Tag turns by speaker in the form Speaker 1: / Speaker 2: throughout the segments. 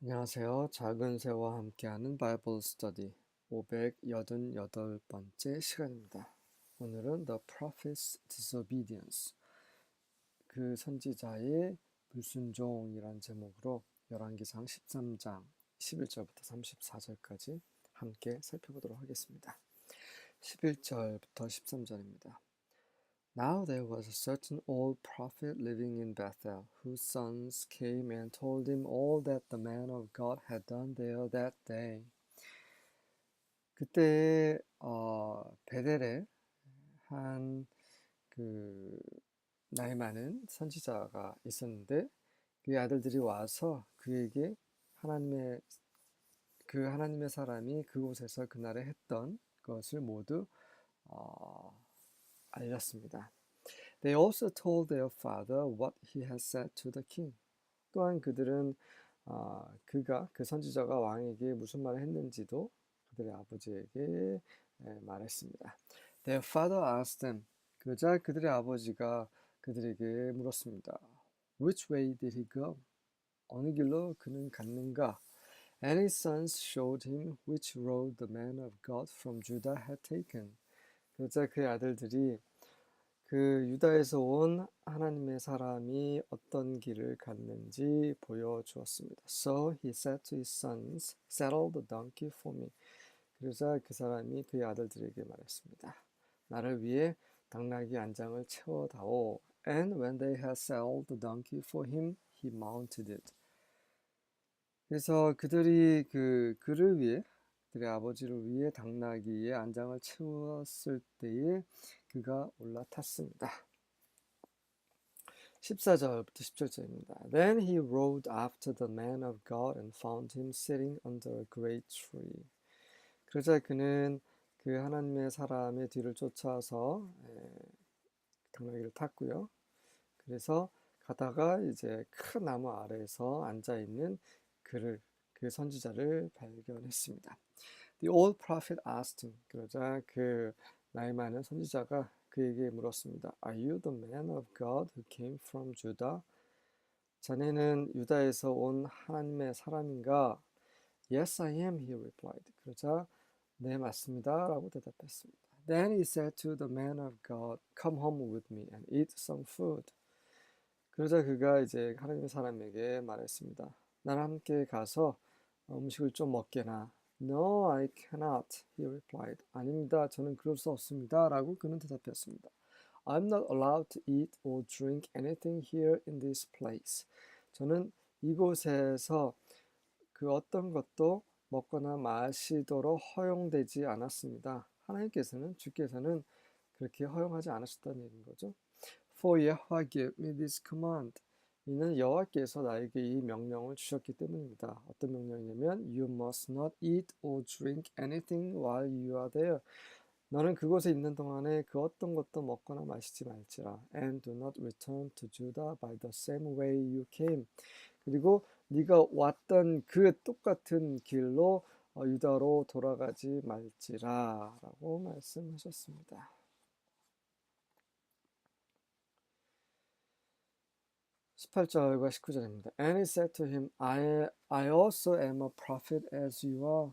Speaker 1: 안녕하세요. 작은 새와 함께하는 바이블 스터디 588번째 시간입니다. 오늘은 The Prophet's Disobedience, 그 선지자의 불순종이란 제목으로 열왕기상 13장 11절부터 34절까지 함께 살펴보도록 하겠습니다. 11절부터 13절입니다. Now there was a certain old prophet living in Bethel, whose sons came and told him all that the man of God had done there that day. 그때 베델에 한 그 나이 많은 선지자가 있었는데 그의 아들들이 와서 그에게 하나님의 하나님의 사람이 그곳에서 그날에 했던 것을 모두 어, 알렸습니다. They also told their father what he had said to the king. 또한 그들은 그 선지자가 왕에게 무슨 말을 했는지도 그들의 아버지에게 말했습니다. Their father asked them. 그러자 그들의 아버지가 그들에게 물었습니다. Which way did he go? 어느 길로 그는 갔는가? And his sons showed him which road the man of God from Judah had taken. 그러자 그의 아들들이 그 유다에서 온 하나님의 사람이 어떤 길을 갔는지 보여주었습니다. So he said to his sons, saddle the donkey for me. 그러자 그 사람이 그의 아들들에게 말했습니다. 나를 위해 당나귀 안장을 채워다오. And when they had saddled the donkey for him, he mounted it. 그래서 그들이 그를 위해 그들의 아버지를 위해 당나귀의 안장을 채웠을 때에 그가 올라탔습니다. 14절부터 17절입니다. Then he rode after the man of God and found him sitting under a great tree. 그러자 그는 그 하나님의 사람의 뒤를 쫓아서 당나귀를 탔고요. 그래서 가다가 이제 큰 나무 아래에서 앉아 있는 그 선지자를 발견했습니다. The old prophet asked him. 그러자 그 나이 많은 선지자가 그에게 물었습니다. Are you the man of God who came from Judah? 자네는 유다에서 온 하나님의 사람인가? Yes, I am, he replied. 그러자 네, 맞습니다. 라고 대답했습니다. Then he said to the man of God, Come home with me and eat some food. 그러자 그가 이제 하나님의 사람에게 말했습니다. 나랑 함께 가서 음식을 좀 먹게나. No, I cannot, he replied. 아닙니다. 저는 그럴 수 없습니다. 라고 그는 대답했습니다. I'm not allowed to eat or drink anything here in this place. 저는 이곳에서 그 어떤 것도 먹거나 마시도록 허용되지 않았습니다. 주께서는 그렇게 허용하지 않으셨다는 얘기인 거죠. For Yahweh gave me this command. 이는 여호와께서 나에게 이 명령을 주셨기 때문입니다. 어떤 명령이냐면 You must not eat or drink anything while you are there. 너는 그곳에 있는 동안에 그 어떤 것도 먹거나 마시지 말지라. And do not return to Judah by the same way you came. 그리고 네가 왔던 그 똑같은 길로 유다로 돌아가지 말지라 라고 말씀하셨습니다. 18절과 19절입니다. And he said to him, I also am a prophet as you are.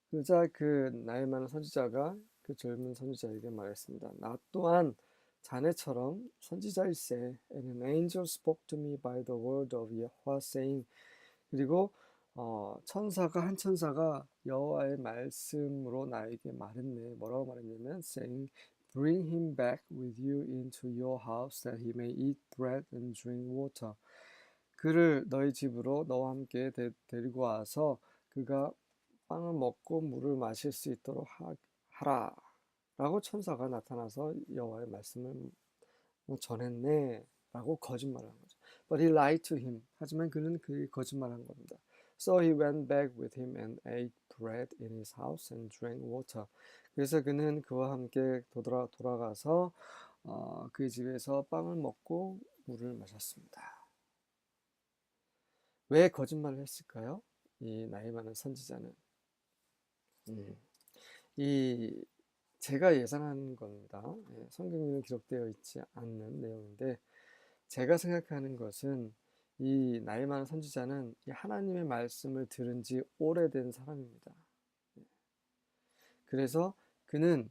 Speaker 1: 그러자 그 나이 많은 선지자가 그 젊은 선지자에게 말했습니다. 나 또한 자네처럼 선지자일세. And an angel spoke to me by the word of Yahweh saying. 그리고 한 천사가 여호와의 말씀으로 나에게 말했네. 뭐라고 말했냐면 saying, Bring him back with you into your house that he may eat bread and drink water. 그를 너희 집으로 너와 함께 데리고 와서 그가 빵을 먹고 물을 마실 수 있도록 하라. 라고 천사가 나타나서 여호와의 말씀을 전했네. 라고 거짓말한 거죠. But he lied to him. 하지만 그는 그에게 거짓말한 겁니다. So he went back with him and ate bread in his house and drank water. 그래서 그는 그와 함께 돌아가서 그의 집에서 빵을 먹고 물을 마셨습니다. 왜 거짓말을 했을까요? 이 나이 많은 선지자는. 이 제가 예상하는 겁니다. 성경에는 기록되어 있지 않는 내용인데 제가 생각하는 것은 이 나이 많은 선지자는 이 하나님의 말씀을 들은 지 오래된 사람입니다. 그래서 그는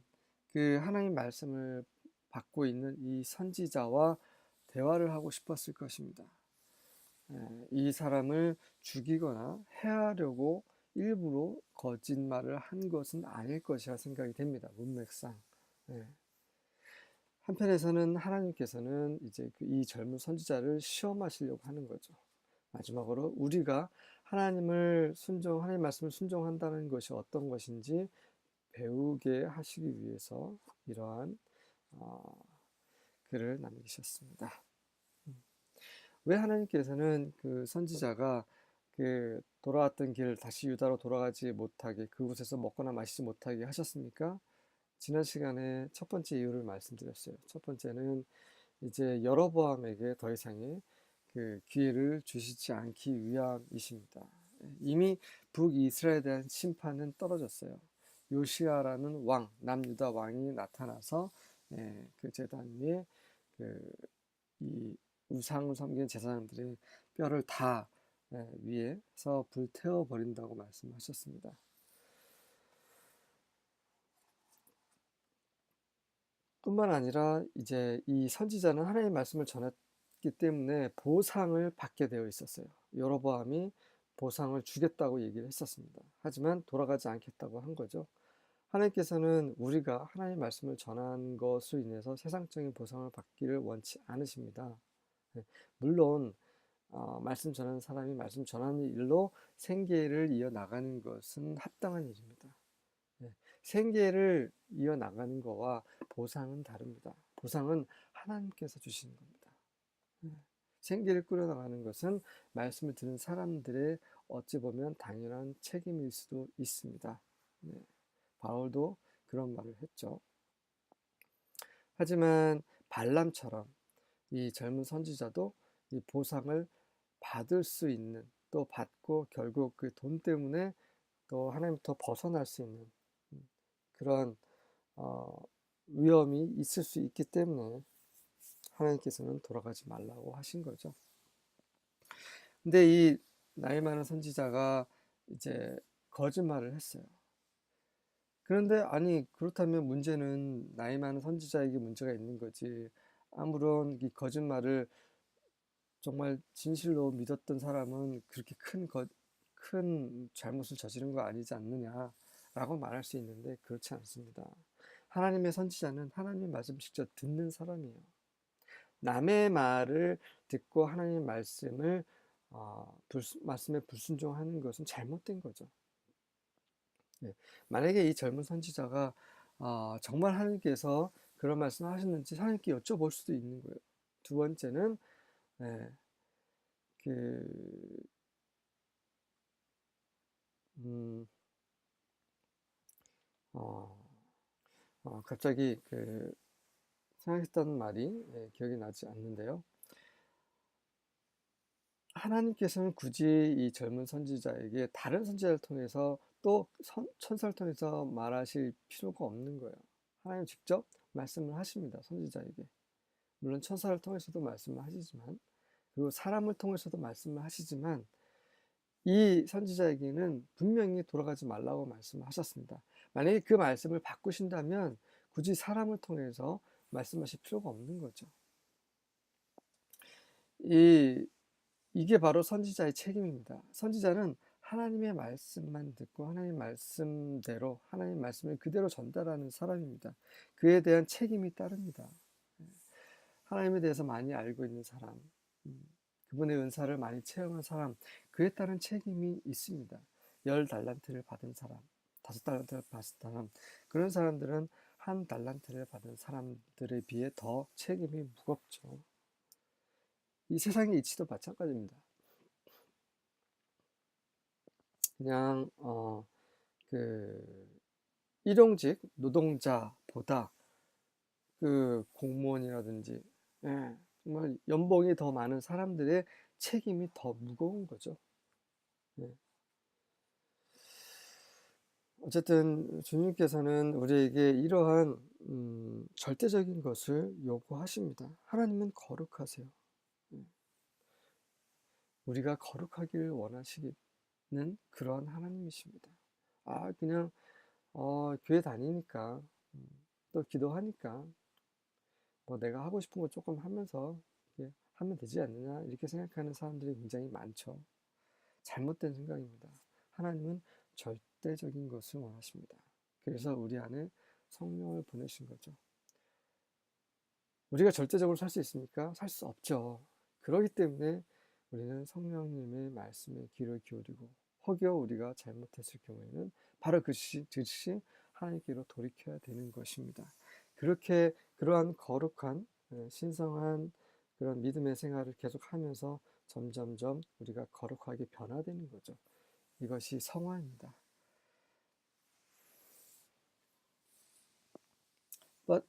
Speaker 1: 그 하나님 말씀을 받고 있는 이 선지자와 대화를 하고 싶었을 것입니다. 이 사람을 죽이거나 해하려고 일부러 거짓말을 한 것은 아닐 것이라 생각이 됩니다. 문맥상. 한편에서는 하나님께서는 이제 이 젊은 선지자를 시험하시려고 하는 거죠. 마지막으로 우리가 하나님 말씀을 순종한다는 것이 어떤 것인지 배우게 하시기 위해서 이러한 글을 남기셨습니다. 왜 하나님께서는 그 선지자가 그 돌아왔던 길 다시 유다로 돌아가지 못하게, 그곳에서 먹거나 마시지 못하게 하셨습니까? 지난 시간에 첫 번째 이유를 말씀드렸어요. 첫 번째는 이제 여로보암에게 더 이상의 그 기회를 주시지 않기 위함이십니다. 이미 북이스라엘에 대한 심판은 떨어졌어요. 요시아라는 왕, 남유다 왕이 나타나서 그 제단 위에 이 우상을 섬기는 제사장들의 뼈를 다 위에서 불태워 버린다고 말씀하셨습니다. 뿐만 아니라 이제 이 선지자는 하나님의 말씀을 전했기 때문에 보상을 받게 되어 있었어요. 여로보암이 보상을 주겠다고 얘기를 했었습니다. 하지만 돌아가지 않겠다고 한 거죠. 하나님께서는 우리가 하나님의 말씀을 전한 것으로 인해서 세상적인 보상을 받기를 원치 않으십니다. 물론 말씀 전하는 사람이 말씀 전하는 일로 생계를 이어나가는 것은 합당한 일입니다. 생계를 이어나가는 거와 보상은 다릅니다. 보상은 하나님께서 주시는 겁니다. 생계를 꾸려나가는 것은 말씀을 듣는 사람들의 어찌 보면 당연한 책임일 수도 있습니다. 바울도 그런 말을 했죠. 하지만 발람처럼 이 젊은 선지자도 이 보상을 받을 수 있는, 또 받고 결국 그 돈 때문에 또 하나님부터 벗어날 수 있는 그런 위험이 있을 수 있기 때문에 하나님께서는 돌아가지 말라고 하신 거죠. 근데 이 나이 많은 선지자가 이제 거짓말을 했어요. 그런데 아니 그렇다면 문제는 나이 많은 선지자에게 문제가 있는 거지, 아무런 이 거짓말을 정말 진실로 믿었던 사람은 그렇게 큰 잘못을 저지른 거 아니지 않느냐라고 말할 수 있는데 그렇지 않습니다. 하나님의 선지자는 하나님의 말씀 직접 듣는 사람이에요. 남의 말을 듣고 하나님의 말씀에 불순종하는 것은 잘못된 거죠. 만약에 이 젊은 선지자가 정말 하나님께서 그런 말씀을 하셨는지 하나님께 여쭤볼 수도 있는 거예요. 두 번째는 네, 그 음, 어, 갑자기 생각했던 말이 기억이 나지 않는데요. 하나님께서는 굳이 이 젊은 선지자에게 다른 선지자를 통해서 또 천사를 통해서 말하실 필요가 없는 거예요. 하나님 직접 말씀을 하십니다. 선지자에게. 물론 천사를 통해서도 말씀을 하시지만, 그리고 사람을 통해서도 말씀을 하시지만, 이 선지자에게는 분명히 돌아가지 말라고 말씀을 하셨습니다. 만약에 그 말씀을 바꾸신다면 굳이 사람을 통해서 말씀하실 필요가 없는 거죠. 이게 바로 선지자의 책임입니다. 선지자는 하나님의 말씀만 듣고 하나님의 말씀대로 하나님의 말씀을 그대로 전달하는 사람입니다. 그에 대한 책임이 따릅니다. 하나님에 대해서 많이 알고 있는 사람, 그분의 은사를 많이 체험한 사람, 그에 따른 책임이 있습니다. 10달란트를 받은 사람, 5달란트를 받은 사람, 그런 사람들은 1달란트를 받은 사람들에 비해 더 책임이 무겁죠. 이 세상의 이치도 마찬가지입니다. 그냥 일용직 노동자보다 그 공무원이라든지 정말 연봉이 더 많은 사람들의 책임이 더 무거운 거죠. 어쨌든 주님께서는 우리에게 이러한 절대적인 것을 요구하십니다. 하나님은 거룩하세요. 우리가 거룩하기를 원하시는 그런 하나님이십니다. 그냥 교회 다니니까 또 기도하니까 뭐 내가 하고 싶은 거 조금 하면서 하면 되지 않느냐 이렇게 생각하는 사람들이 굉장히 많죠. 잘못된 생각입니다. 하나님은 절대적인 것을 원하십니다. 그래서 우리 안에 성령을 보내신 거죠. 우리가 절대적으로 살 수 있습니까? 살 수 없죠. 그렇기 때문에 우리는 성령님의 말씀에 귀를 기울이고 혹여 우리가 잘못했을 경우에는 바로 즉시 하나님께로 돌이켜야 되는 것입니다. 그렇게 그러한 거룩한 신성한 그런 믿음의 생활을 계속하면서 점점점 우리가 거룩하게 변화되는 거죠. 이것이 성화입니다. But,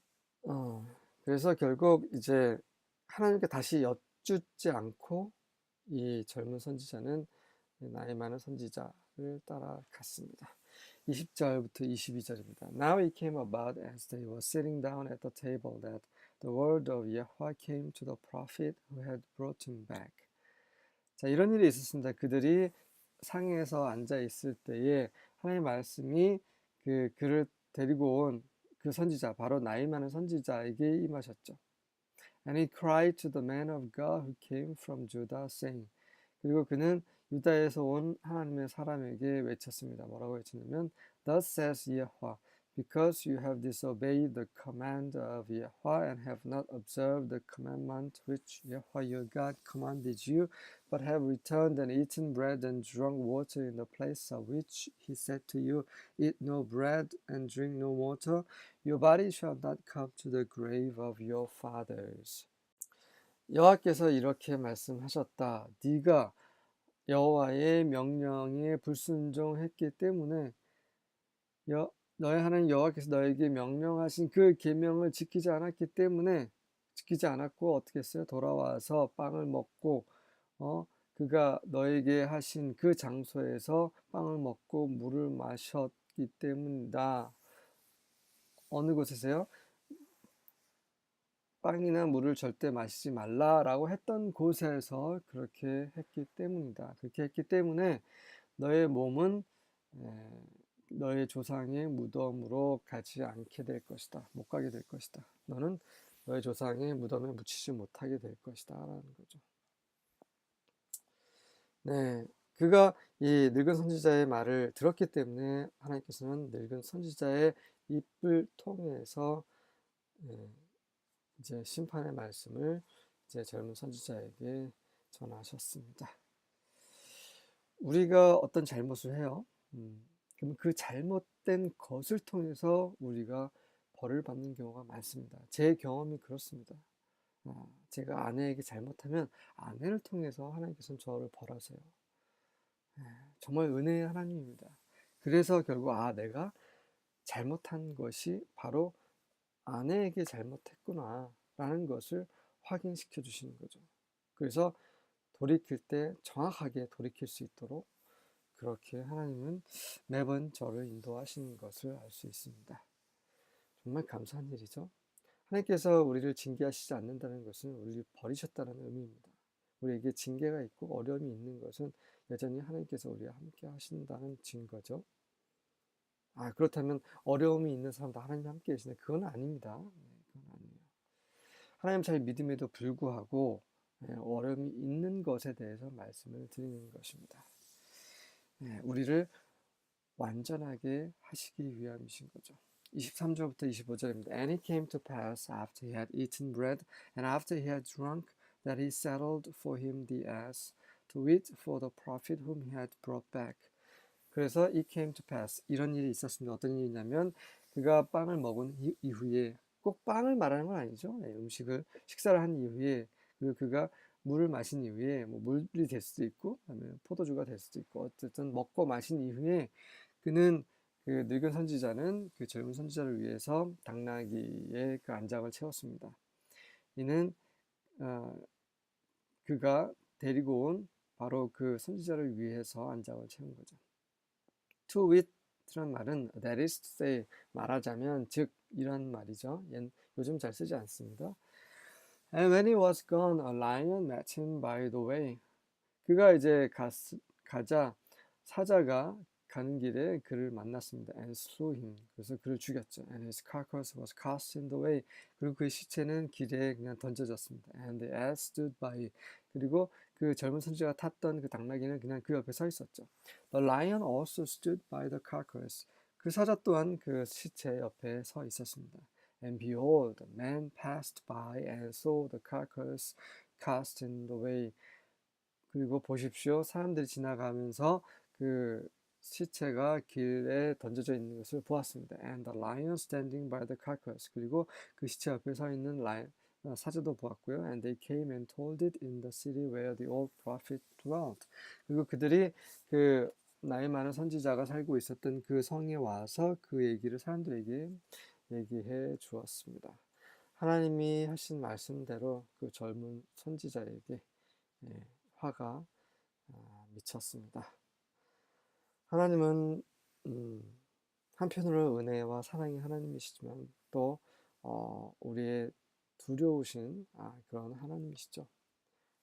Speaker 1: 그래서 결국 이제 하나님께 다시 여쭙지 않고 이 젊은 선지자는 나이 많은 선지자를 따라갔습니다. 20절부터 22절입니다. Now it came about as they were sitting down at the table that the word of Yahweh came to the prophet who had brought him back. 자, 이런 일이 있었습니다. 그들이 상에서 앉아 있을 때에 하나님의 말씀이 그를 데리고 온 그 선지자, 바로 나이 많은 선지자에게 임하셨죠. And he cried to the man of God who came from Judah, saying, 그리고 그는 유다에서 온 하나님의 사람에게 외쳤습니다. 뭐라고 외쳤냐면, Thus says Yahweh, because you have disobeyed the command of Yahweh and have not observed the commandment which Yahweh your God commanded you, but have returned and eaten bread and drunk water in the place of which he said to you, Eat no bread and drink no water, your body shall not come to the grave of your fathers. 여호와께서 이렇게 말씀하셨다. 네가 여호와의 명령에 불순종했기 때문에 너의 하나님 여호와께서 너에게 명령하신 그 계명을 지키지 않았기 때문에 지키지 않았고 어떻게 했어요? 돌아와서 빵을 먹고 그가 너에게 하신 그 장소에서 빵을 먹고 물을 마셨기 때문이다. 어느 곳에서요? 빵이나 물을 절대 마시지 말라라고 했던 곳에서 그렇게 했기 때문이다. 그렇게 했기 때문에 너의 몸은 너의 조상의 무덤으로 가지 않게 될 것이다. 못 가게 될 것이다. 너는 너의 조상의 무덤에 묻히지 못하게 될 것이다. 라는 거죠. 네. 그가 이 늙은 선지자의 말을 들었기 때문에 하나님께서는 늙은 선지자의 입을 통해서 이제 심판의 말씀을 이제 젊은 선지자에게 전하셨습니다. 우리가 어떤 잘못을 해요. 그럼 그 잘못된 것을 통해서 우리가 벌을 받는 경우가 많습니다. 제 경험이 그렇습니다. 제가 아내에게 잘못하면 아내를 통해서 하나님께서는 저를 벌하세요. 정말 은혜의 하나님입니다. 그래서 결국 내가 잘못한 것이 바로 아내에게 잘못했구나 라는 것을 확인시켜 주시는 거죠. 그래서 돌이킬 때 정확하게 돌이킬 수 있도록 그렇게 하나님은 매번 저를 인도하시는 것을 알 수 있습니다. 정말 감사한 일이죠. 하나님께서 우리를 징계하시지 않는다는 것은 우리를 버리셨다는 의미입니다. 우리에게 징계가 있고 어려움이 있는 것은 여전히 하나님께서 우리와 함께 하신다는 증거죠. 그렇다면 어려움이 있는 사람도 하나님 함께 계시네. 그건 아닙니다. 그건 아니에요. 하나님 잘 믿음에도 불구하고 어려움이 있는 것에 대해서 말씀을 드리는 것입니다. 우리를 완전하게 하시기 위함이신 거죠. 23절부터 25절입니다. And it came to pass after he had eaten bread and after he had drunk that he settled for him the ass to wait for the prophet whom he had brought back. 그래서 it came to pass 이런 일이 있었습니다. 어떤 일이냐면 그가 빵을 먹은 이후에 꼭 빵을 말하는 건 아니죠. 식사를 한 이후에 그리고 그가 물을 마신 이후에 뭐 물이 될 수도 있고 그다음에 포도주가 될 수도 있고 어쨌든 먹고 마신 이후에 그는 그 늙은 선지자는 그 젊은 선지자를 위해서 당나귀의 그 안장을 채웠습니다. 이는 그가 데리고 온 바로 그 선지자를 위해서 안장을 채운 거죠. To wit란 말은 that is to say 말하자면 즉 이런 말이죠. 요즘 잘 쓰지 않습니다. And when he was gone, a lion met him by the way. 그가 이제 가자 사자가 가는 길에 그를 만났습니다. And slew him. 그래서 그를 죽였죠. And his carcass was cast in the way. 그리고 그 시체는 길에 그냥 던져졌습니다. And the ass stood by. 그리고 그 젊은 선지자가 탔던 그 당나귀는 그냥 그 옆에 서 있었죠. The lion also stood by the carcass. 그 사자 또한 그 시체 옆에 서 있었습니다. And behold, the man passed by and saw the carcass cast in the way. 그리고 보십시오. 사람들이 지나가면서 그 시체가 길에 던져져 있는 것을 보았습니다. And the lion standing by the carcass. 그리고 그 시체 옆에 서 있는 사자도 보았고요. And they came and told it in the city where the old prophet dwelt. 그리고 그들이 그 나이 많은 선지자가 살고 있었던 그 성에 와서 그 얘기를 사람들에게 얘기해 주었습니다. 하나님이 하신 말씀대로 그 젊은 선지자에게 화가 미쳤습니다. 하나님은 한편으로 은혜와 사랑의 하나님이시지만 또 우리의 두려우신 그런 하나님이시죠.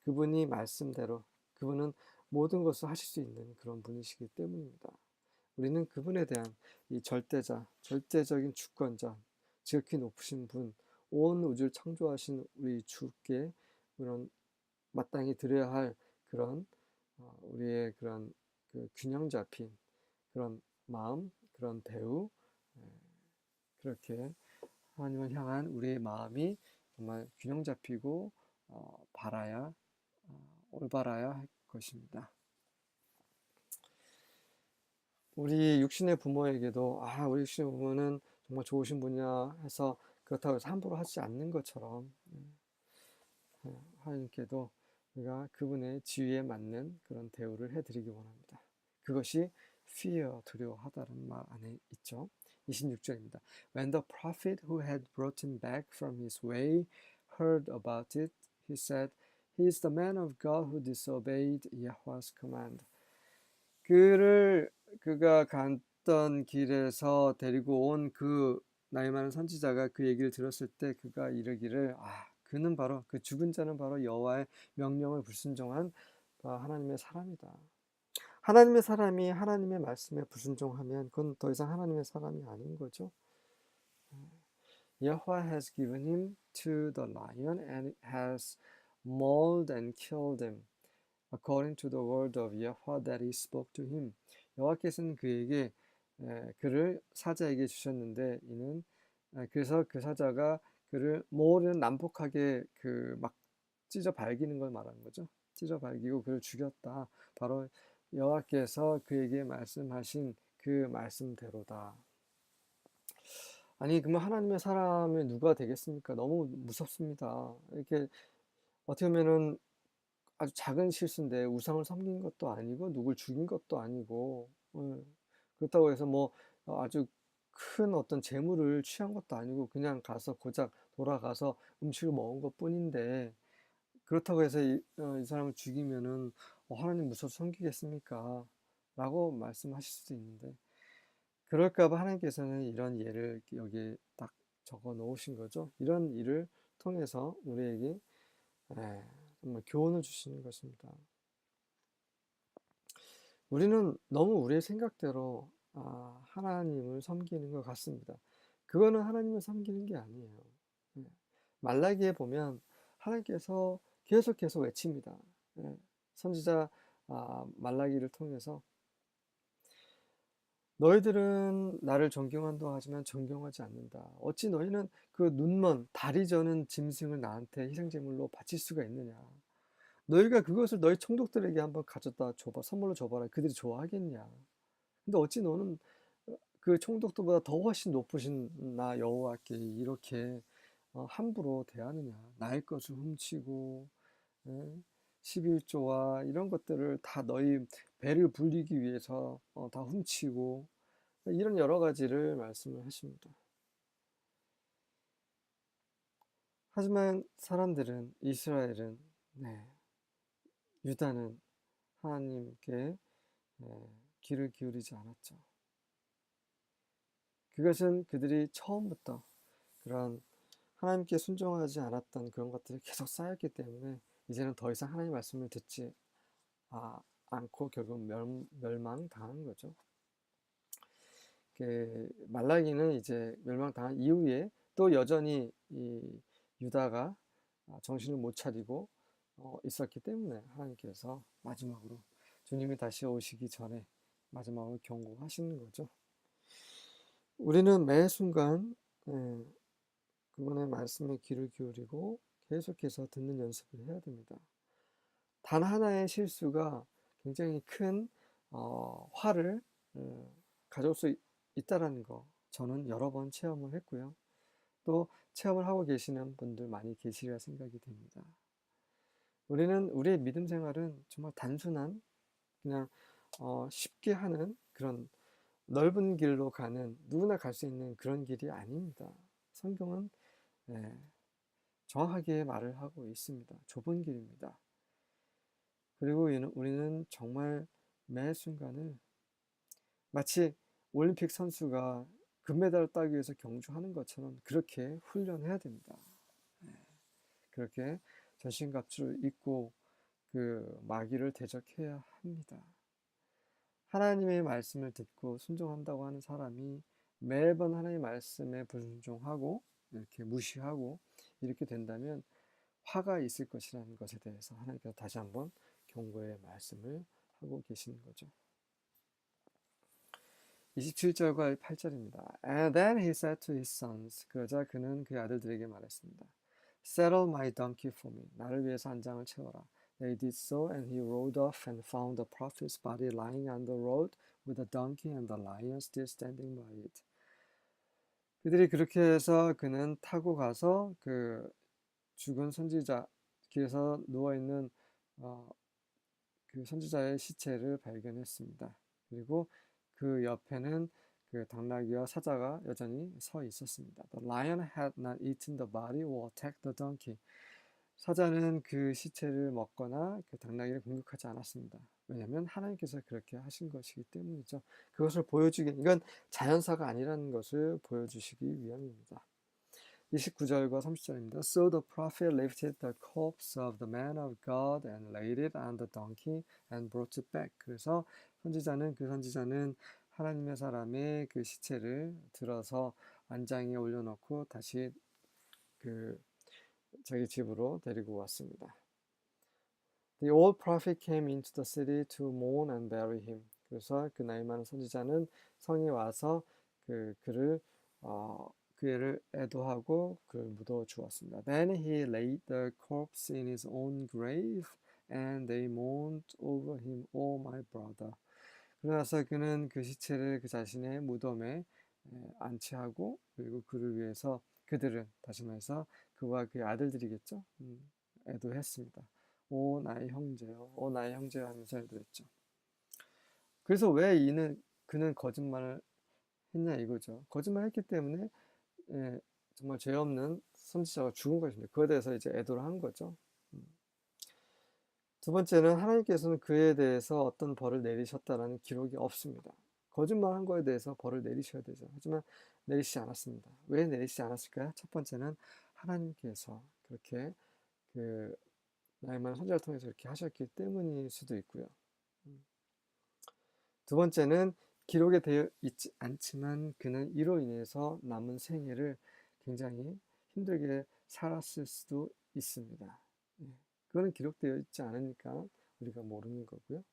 Speaker 1: 그분이 말씀대로 그분은 모든 것을 하실 수 있는 그런 분이시기 때문입니다. 우리는 그분에 대한 이 절대자, 절대적인 주권자, 지극히 높으신 분, 온 우주를 창조하신 우리 주께 그런 마땅히 드려야 할 그런 우리의 그런 그 균형 잡힌 그런 마음, 그런 대우, 그렇게 하나님을 향한 우리의 마음이 정말 균형 잡히고 올바라야 할 것입니다. 우리 육신의 부모에게도 우리 육신의 부모는 정말 좋으신 분이야 해서 그렇다고 해서 함부로 하지 않는 것처럼 하나님께도 우리가 그분의 지위에 맞는 그런 대우를 해드리기 원합니다. 그것이 fear, 두려워하다는 말 안에 있죠. 26절입니다. When the prophet who had brought him back from his way heard about it, he said, He is the man of God who disobeyed Yahweh's command. 그가 갔던 길에서 데리고 온 그 나이 많은 선지자가 그 얘기를 들었을 때 그가 이르기를 그는 바로 그 죽은 자는 바로 여호와의 명령을 불순종한 하나님의 사람이다. 하나님의 사람이 하나님의 말씀에 불순종하면 그건 더 이상 하나님의 사람이 아닌 거죠. Yahweh has given him to the lion and has mauled and killed him according to the word of Yahweh that he spoke to him. 여호와께서는 그를 사자에게 주셨는데 이는 그래서 그 사자가 그를 모든 난폭하게 막 찢어 발기는 걸 말하는 거죠. 찢어 발기고 그를 죽였다. 바로 여호와께서 그에게 말씀하신 그 말씀대로다. 아니 그러면 하나님의 사람이 누가 되겠습니까? 너무 무섭습니다. 이렇게 어떻게 보면은 아주 작은 실수인데 우상을 섬긴 것도 아니고 누굴 죽인 것도 아니고 그렇다고 해서 뭐 아주 큰 어떤 재물을 취한 것도 아니고 그냥 가서 고작 돌아가서 음식을 먹은 것뿐인데 그렇다고 해서 이 사람을 죽이면은 하나님 무서워서 섬기겠습니까? 라고 말씀하실 수도 있는데 그럴까 봐 하나님께서는 이런 예를 여기에 딱 적어 놓으신 거죠. 이런 일을 통해서 우리에게 정말 교훈을 주시는 것입니다. 우리는 너무 우리의 생각대로 하나님을 섬기는 것 같습니다. 그거는 하나님을 섬기는 게 아니에요. 말라기에 보면 하나님께서 계속 외칩니다. 선지자 말라기를 통해서 너희들은 나를 존경한다 하지만 존경하지 않는다. 어찌 너희는 그 눈먼 다리 저는 짐승을 나한테 희생제물로 바칠 수가 있느냐. 너희가 그것을 너희 총독들에게 한번 가져다 줘봐. 선물로 줘봐라. 그들이 좋아하겠냐. 근데 어찌 너는 그 총독들보다 더 훨씬 높으신 나 여호와께 이렇게 함부로 대하느냐. 나의 것을 훔치고 11조와 이런 것들을 다 너희 배를 불리기 위해서 다 훔치고 이런 여러 가지를 말씀을 하십니다. 하지만 사람들은 이스라엘은 유다는 하나님께 귀를 기울이지 않았죠. 그것은 그들이 처음부터 그런 하나님께 순종하지 않았던 그런 것들이 계속 쌓였기 때문에 이제는 더 이상 하나님의 말씀을 듣지 않고 결국 멸망당한 거죠. 말라기는 이제 멸망당한 이후에 또 여전히 이 유다가 정신을 못 차리고 있었기 때문에 하나님께서 마지막으로 주님이 다시 오시기 전에 마지막으로 경고하시는 거죠. 우리는 매 순간 그분의 말씀에 귀를 기울이고 계속해서 듣는 연습을 해야 됩니다. 단 하나의 실수가 굉장히 큰 화를 가져올 수 있다라는 거 저는 여러 번 체험을 했고요. 또 체험을 하고 계시는 분들 많이 계시리라 생각이 됩니다. 우리는 우리의 믿음 생활은 정말 단순한 그냥 쉽게 하는 그런 넓은 길로 가는 누구나 갈 수 있는 그런 길이 아닙니다. 성경은 정확하게 말을 하고 있습니다. 좁은 길입니다. 그리고 우리는 정말 매 순간을 마치 올림픽 선수가 금메달을 따기 위해서 경주하는 것처럼 그렇게 훈련해야 됩니다. 그렇게 전신갑주를 입고 그 마귀를 대적해야 합니다. 하나님의 말씀을 듣고 순종한다고 하는 사람이 매번 하나님의 말씀에 불순종하고 이렇게 무시하고 이렇게 된다면 화가 있을 것이라는 것에 대해서 하나님께서 다시 한번 경고의 말씀을 하고 계시는 거죠. 27절과 8절입니다. And then he said to his sons, 그러자 그는 그의 아들들에게 말했습니다. Saddle my donkey for me. 나를 위해서 한 장을 채워라. They did so, and he rode off and found the prophet's body lying on the road with the donkey and the lion still standing by it. 그들이 그렇게 해서 그는 타고 가서 그 죽은 선지자 길에서 누워있는 그 선지자의 시체를 발견했습니다. 그리고 그 옆에는 그 당나귀와 사자가 여전히 서 있었습니다. The lion had not eaten the body or attacked the donkey. 사자는 그 시체를 먹거나 그 당나귀를 공격하지 않았습니다. 왜냐하면 하나님께서 그렇게 하신 것이기 때문이죠. 그것을 보여주기, 이건 자연사가 아니라는 것을 보여주시기 위함입니다. 29절과 30절입니다. So the prophet lifted the corpse of the man of God and laid it on the donkey and brought it back. 그래서 그 선지자는 하나님의 사람의 그 시체를 들어서 안장에 올려놓고 다시 그 자기 집으로 데리고 왔습니다. The old prophet came into the city to mourn and bury him. 그래서 그 나이 많은 선지자는 성에 와서 그를 애도하고 그를 묻어 주었습니다. Then he laid the corpse in his own grave, and they mourned over him, oh my brother. 그러나서 그는 그 시체를 그 자신의 무덤에 안치하고 그리고 그들은 다시 말해서 그와 그의 아들들이겠죠. 애도했습니다. 오 나의 형제요, 오 나의 형제요 하면서 애도했죠. 그래서 왜 그는 거짓말을 했냐 이거죠. 거짓말했기 때문에 정말 죄 없는 선지자가 죽은 것입니다. 그에 대해서 이제 애도를 한 거죠. 두 번째는 하나님께서는 그에 대해서 어떤 벌을 내리셨다라는 기록이 없습니다. 거짓말한 거에 대해서 벌을 내리셔야 되죠. 하지만 내리시지 않았습니다. 왜 내리시지 않았을까요? 첫 번째는 하나님께서 그렇게 그 나의 많은 선지자를 통해서 이렇게 하셨기 때문일 수도 있고요. 두 번째는 기록에 되어 있지 않지만 그는 이로 인해서 남은 생애를 굉장히 힘들게 살았을 수도 있습니다. 그거는 기록되어 있지 않으니까 우리가 모르는 거고요.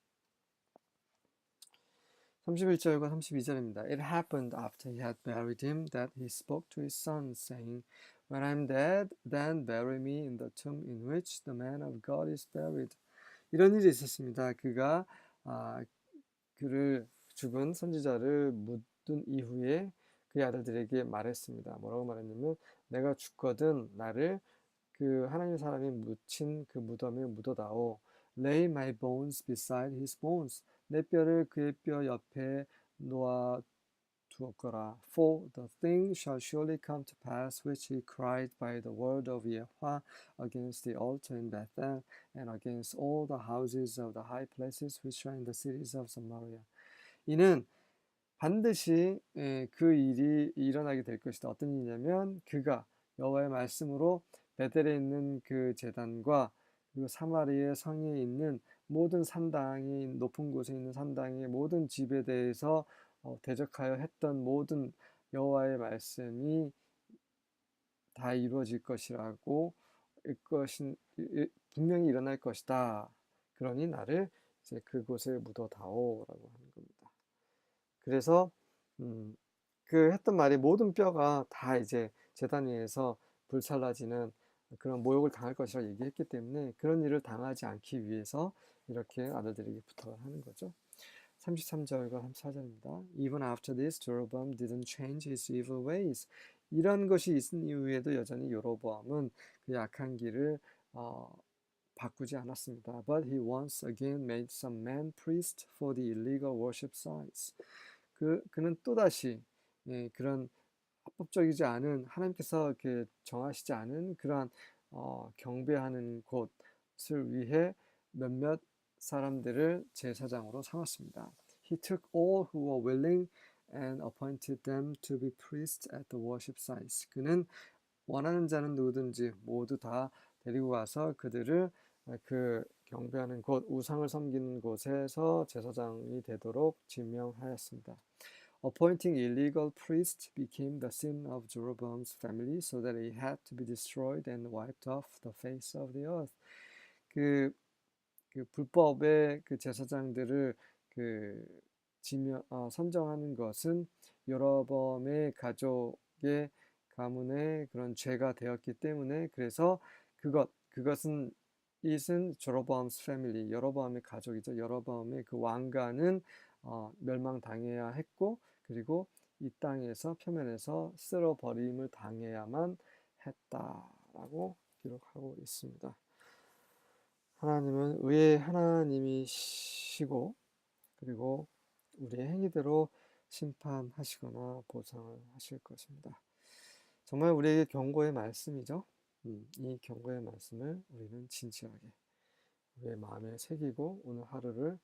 Speaker 1: 31절과 32절입니다. It happened after he had buried him that he spoke to his sons, saying, When I am dead, then bury me in the tomb in which the man of God is buried. 이런 일이 있었습니다. 그가 그를 죽은 선지자를 묻은 이후에 그의 아들들에게 말했습니다. 뭐라고 말했냐면 내가 죽거든 나를 그 하나님의 사람이 묻힌 그 무덤에 묻어다오. Lay my bones beside his bones. 내 뼈를 그의 뼈 옆에 놓아 두었거라. For the thing shall surely come to pass which he cried by the word of Yahweh against the altar in Bethel and against all the houses of the high places which are in the cities of Samaria. 이는 반드시 그 일이 일어나게 될 것이다. 어떤 일이냐면 그가 여호와의 말씀으로 베델에 있는 그 제단과 그리고 사마리아 성에 있는 모든 산당이 높은 곳에 있는 산당의 모든 집에 대해서 대적하여 했던 모든 여호와의 말씀이 다 이루어질 것이라고 분명히 일어날 것이다. 그러니 나를 이제 그곳에 묻어다오라고 하는 겁니다. 그래서 그 했던 말이 모든 뼈가 다 이제 제단 위에서 불살라지는 그런 모욕을 당할 것이라 얘기했기 때문에 그런 일을 당하지 않기 위해서 이렇게 아들들에게 부탁을 하는 거죠. 33절과 34절입니다. Even after this, Jeroboam didn't change his evil ways. 이런 것이 있은 이후에도 여전히 여로보암은 그 약한 길을 바꾸지 않았습니다. But he once again made some men priest for the illegal worship sites. 그는 또다시 그런 합법적이지 않은 하나님께서 이렇게 정하시지 않은 그러한 경배하는 곳을 위해 몇몇 사람들을 제사장으로 삼았습니다. He took all who were willing and appointed them to be priests at the worship sites. 그는 원하는 자는 누구든지 모두 다 데리고 가서 그들을 그 경배하는 곳, 우상을 섬기는 곳에서 제사장이 되도록 지명하였습니다. Appointing illegal priests became the sin of Jeroboam's family, so that he had to be destroyed and wiped off the face of the earth. 그 불법의 그 제사장들을 선정하는 것은 여로보암의 가족의 가문의 그런 죄가 되었기 때문에 그래서 그것은 isn't Jeroboam's family, 여로보암의 가족이죠. 여로보암의 그 왕가는 멸망당해야 했고 그리고 이 땅에서 표면에서 쓸어버림을 당해야만 했다라고 기록하고 있습니다. 하나님은 의의 하나님이시고 그리고 우리의 행위대로 심판하시거나 보상을 하실 것입니다. 정말 우리에게 경고의 말씀이죠. 이 경고의 말씀을 우리는 진지하게 우리의 마음에 새기고 오늘 하루를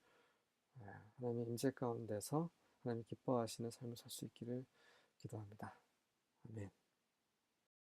Speaker 1: 하나님의 임재 가운데서 하나님 기뻐하시는 삶을 살 수 있기를 기도합니다. 아멘.